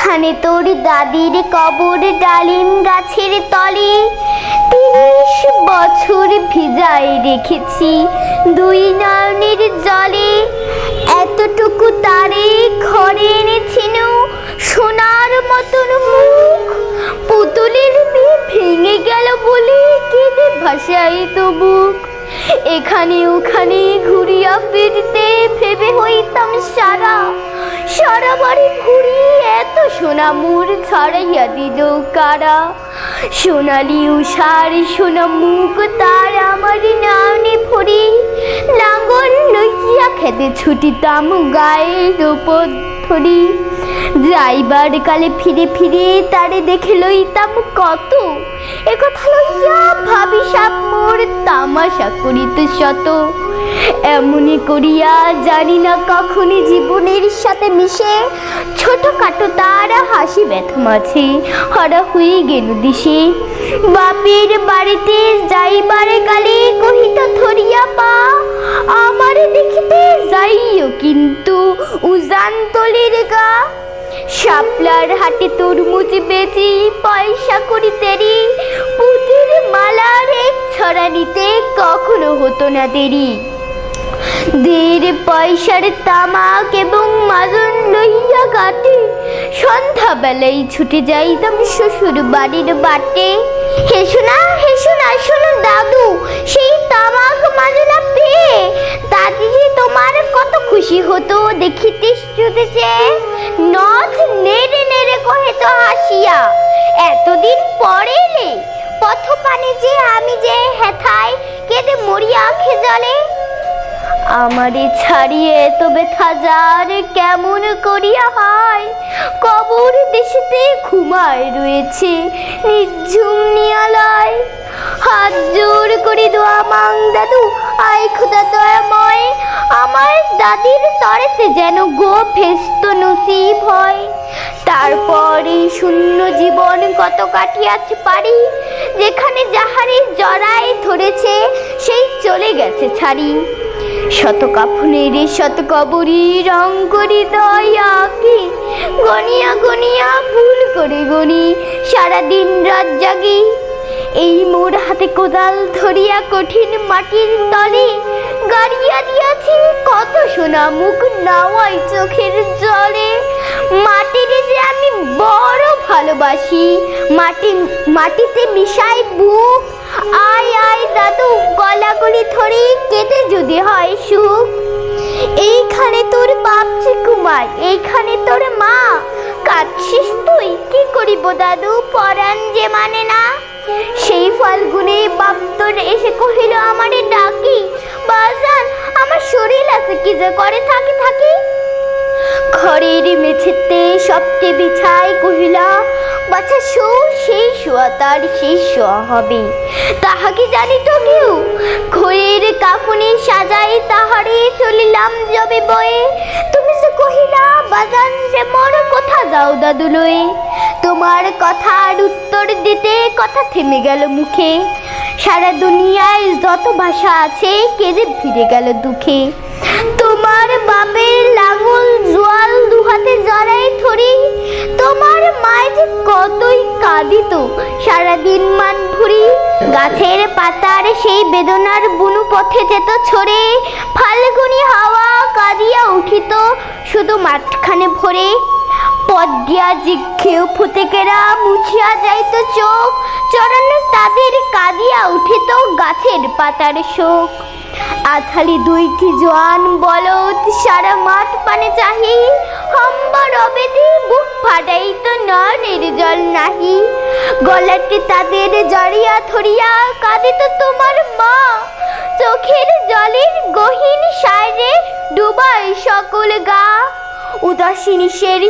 এখানে তোর দাদির কবর ডালিম গাছের তলে ৩০ বছর ভিজায় রেখেছি দুই নয়নের জলে। এতটুকু তারে ঘরে এনেছিল সোনার মতন মুখ, পুতুলের বিয়ে ভেঙে গেল বলে কেঁদে ভাসাই তো বুক। এখানে ওখানে ঘুরিয়া ফিরতে ভেবে হইতাম সারা সারা বাড়ি ঘুরি, এত সোনা মুর ছড়াইয়া দিল কারা। সোনালি উষার সোনা মুখ তার আমার নয়নে ভরি, লাঙ্গল লইয়া খেতে ছুটিতাম গায়ের উপর ধরি। যাইবার কালে ফিরে ফিরে তারে দেখে লইতাম কত, একথা লইয়া ভাবি সাপ মোর তামাশা করিত শত। এমনি করিয়া জানি না কখনই জীবনের সাথে মিশে ছোটখাটো তার হাসি ব্যথা মাঝে হারা হয়ে গেল দিশে। বাপের বাড়িতে যাইবার কালে কহিত ধরিয়া পা, আমারে দেখিতে যাইও কিন্তু উজান তলির গা। শাপলার হাটে তরমুজ বেচি পয়সা করি তেরি, পুতির মালার এক ছড়া নিতে কখনো হতো না দেরি। ১.৫ পয়সার তামাক এবং মাজন লইয়া গাটে সন্ধ্যাবেলায় ছুটে যাইতাম শ্বশুর বাড়ির বাটে। হেসো না শোনো দাদু, সেই তামাক মাজনা পেয়ে দাদি যে তোমার কত খুশি হতো দেখিতে চুদেছে। নথ নেড়ে নেড়ে কহে তো হাসিয়া, এতদিন পরে এলে পথ পানে যে আমি যে হেথায় কেঁদে মরিয়া আখে জলে। আমারে ছাড়িয়ে এত ব্যথা যার কেমন করিয়া হয়, কবর দেশেতে ঘুমায় রয়েছে নিঝুম নিয়ালয়। হাত জোর করে দোয়া মাং দাদু, আয় খোদা দয়াময়, আমার দাদির তরেতে যেন গো ভেস্ত নসিব হয়। তারপরে শূন্য জীবন কত কাটিয়াছে পারি, যেখানে যাহারে জড়ায় ধরেছে সেই চলে গেছে ছাড়ি। শত কাফনের শত কবরি রং করি দয়াকে, গনিয়া গনিয়া ভুল করে গনি সারাদিন রাত জাগি। এই মোর হাতে কোদাল ধরিয়া কঠিন মাটির তলে গাড়িয়া দিয়াছি কত সোনা মুখ নাওয়াই চোখের জলে। মাটির যে আমি বড় ভালোবাসি, মাটিতে মিশাই বুক। আয় আয় দাদু, গলাগলি ধরে কেটে যদি হয় সুখ। এইখানে তোর বাপ চিকুমার, এইখানে তোর মা, কাঁদছিস তুই কি করিব দাদু, পরাণ যে মানে না। সেই ফাল্গুনে বাপ তোর এসে কহিল আমারে ডাকি, বাজান আমার শরীর আছে কি যে করে থাকি। ঘরের মেঝেতে সবকে বিছাই কহিলা, বাছা শো, সেই শোয়া তার শেষ শোয়া হবে, তাহা কি জানি তো কেউ। ঘরের কাফনে সাজাই তাহারে চলিলাম যবে বয়ে, তুমি সে কহিলা বাজান যে মোর কোথা যাও দাদু লয়ে। তোমার কথার উত্তর দিতে কথা থেমে গেল মুখে, সারা দুনিয়ায় যত ভাষা আছে কেঁদে ফিরে গেল দুঃখে। তোমার বাপের লাঙল জোয়াল দুহাতে জড়াই ধরি, তোমার মায় যে কতই কাঁদিত সারাদিন মান ভরি। গাছের পাতার সেই বেদনার বুনু পথে যেত ছড়ে, ফাল্গুনি হাওয়া কাঁদিয়া উঠিত শুধু মাঠখানে ভরে। পদ্মিয়া জিঘ্রেও ফতেকেরা মুছিয়া যাইত চোখ, চরণ তাদের কাঁদিয়া উঠিত গাছের পাতার শোক। আথালি দুইটি জোয়ান বলদ সারা মাঠ পানে চাহি, হম্বা রবেদি বুক ফাটাইত নয়নের জল নাহি। গলাতে তাদের জড়িয়া ধরিয়া কাঁদিত তোমার মা, চোখের জলের গহীন সারে ডুবাই সকল গা। উদাসীনী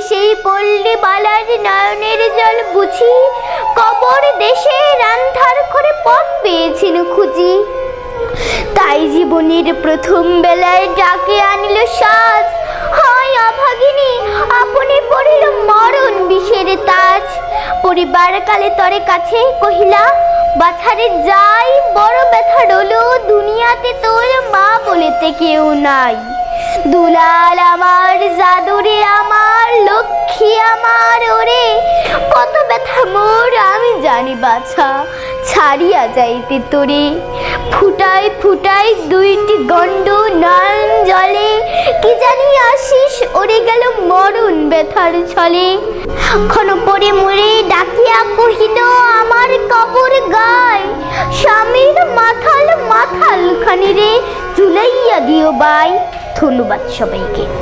সেই পল্লী বালার নয়নের জল বুঝি, কবর দেশে রান্ধার করে পথ পেয়েছিল খুঁজি। তাই জীবনের প্রথম বেলায় ডাকে আনিল সাজ, হয় অভাগিনী আপনি পড়িল মরণ বিষের তাজ। পরিবার কালে তরে কাছে কহিলা, বাছারে যাই বড় ব্যথা রলো, দুনিয়াতে তোর মা বলেতে কেউ নাই। দুলাল আমার, জাদুরে আমার, লক্ষ্মী আমার, ওরে প্রাণী বাছা ছাড়িয়া যাইতে তোরে, ফুটায় ফুটায় দুইটি গণ্ড নয়ন জলে, কি জানি আসিস ওরে গেল মরণ ব্যথার ছলে। ক্ষণ পরে মোরে ডাকিয়া কহিল আমার কবর গায়, স্বামীর মাথাল মাথাল খানি রে ঝুলাইয়া দিও বাই। ধন্যবাদ সবাইকে।